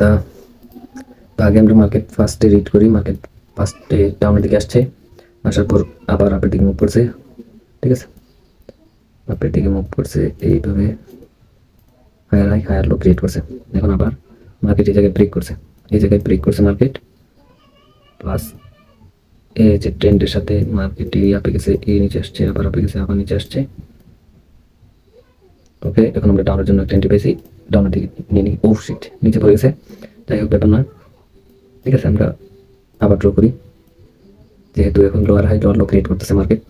তা তো আগে আমরা মার্কেট ফার্স্টে রিড করি। মার্কেট ফার্স্টে ডাউনের দিকে আসছে, আসার পর আবার আপের দিকে মুভ করছে, ঠিক আছে। আপের দিকে মুভ করছে এইভাবে, higher high higher low create করছে। এখন আবার মার্কেট এই জায়গায় ব্রেক করছে, এই জায়গায় ব্রেক করছে মার্কেট, প্লাস এই যে ট্রেন্ডের সাথে মার্কেট এই আপে গেছে, এই নিচে আসছে, আবার আপে গেছে, আবার নিচে আসছে। ওকে, এখন আমরা ডাউনের জন্য একটা এন্ট্রি পেয়েছি, ডাউনের দিকে নিয়ে নিই। ও শিট, নিচে পড়ে গেছে, যাই হোক ব্যাপার না, ঠিক আছে। আমরা আবার ড্র করি, যেহেতু এখন lower high lower low create করতেছে মার্কেট,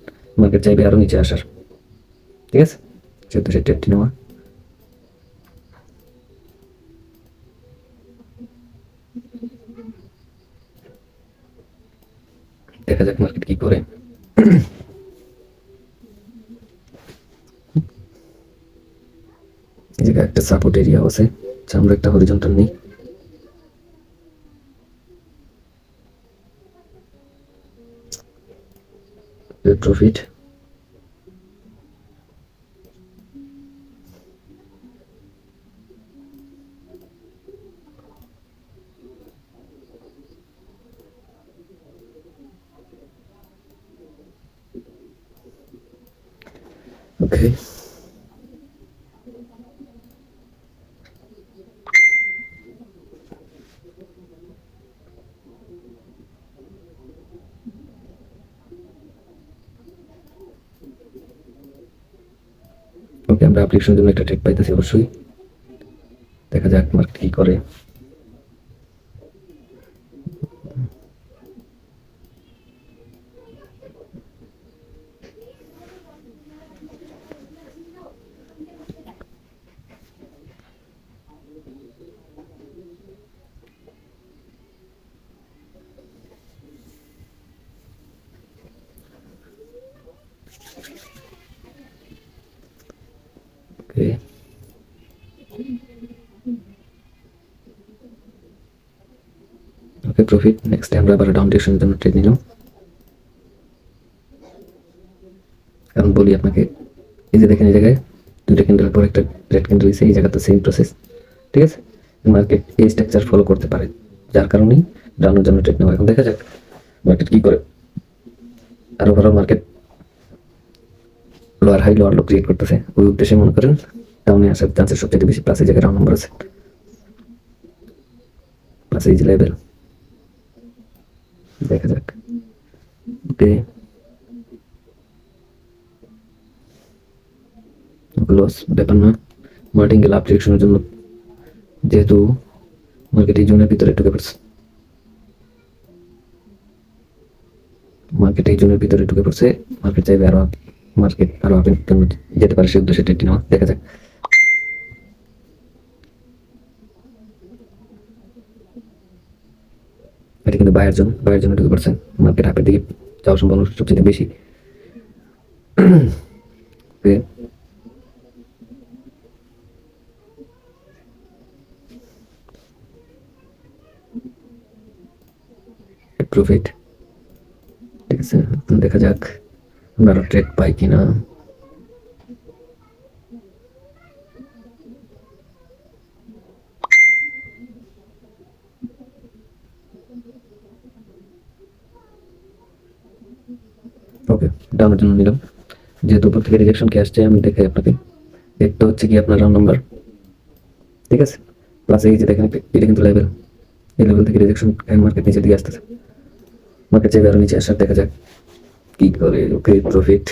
মার্কেট চাইবে আরো নিচে আসার, ঠিক আছে, সেহেতু সে ট্রেডটি নেওয়া। দেখা যাক মার্কেট কি করে। এই জায়গায় একটা সাপোর্ট এরিয়া আছে, আমরা একটা হরিজন্টাল নিই। প্রফিট ওকে, ওকে আমরা অ্যাপ্লিকেশনের জন্য একটা ট্রেড পাইতেছি অবশ্যই। দেখা যাক মার্কেট কি করে। ওকে, ওকে প্রফিট। নেক্সট আমরা আবার ডাউন ডিরেকশনের জন্য ট্রেড নিলাম। কারণ বলি আপনাকে, এই যে দেখেন এই জায়গায় দুইটা ক্যান্ডেলের পর একটা রেড ক্যান্ডেল হয়েছে, এই জায়গাতে সেম প্রসেস, ঠিক আছে। মার্কেট এই স্ট্রাকচার ফলো করতে পারে, যার কারণেই ডাউনের জন্য ট্রেড নেওয়া। এখন দেখা যাক মার্কেট কি করে। আর overall market lower high lower low create করতেছে, ওই উদ্দেশ্যে মনে করেন ডাউনে আসার চান্সেস সবচেয়ে বেশি। প্লাস এই জায়গায় রাউন্ড নাম্বার আছে, প্লাস এই যে লেভেল, দেখা যাক। ওকে, লস ব্যাপার না। মার্টিঙ্গেল আপ ডিরেকশনের জন্য, যেহেতু মার্কেট এই জোনের ভিতরে ঢুকে পড়ছে, মার্কেট এই জোনের ভিতরে ঢুকে পড়ছে, মার্কেট চাইবে আরো, মার্কেট আরো আপের জন্য যেতে পারে, সে উদ্দেশ্যে ট্রেডটি নেওয়া। দেখা যাক। এটা কিন্তু বায়ের জন্য ঢুকে পড়ছে, মার্কেট আপের দিকে যাওয়ার সম্ভাবনা সবচেয়ে বেশি। প্রফিট, ঠিক আছে। দেখা যাক আমরা আরো ট্রেড পাই কিনা। ওকে, ডাউনের জন্য নিলাম, যেহেতু উপর থেকে রিজেকশন কে আসছে আমি দেখাই আপনাকে। একটা হচ্ছে কি আপনার রাউন্ড নাম্বার, ঠিক আছে, প্লাস এই যে দেখেন এটা কিন্তু লেভেল, এই লেভেল থেকে রিজেকশন মার্কেট নিচের দিকে আসতেছে, মার্কেট চাইবে আরো নিচে আসার। দেখা যাক কি করে। ওকে প্রফিট।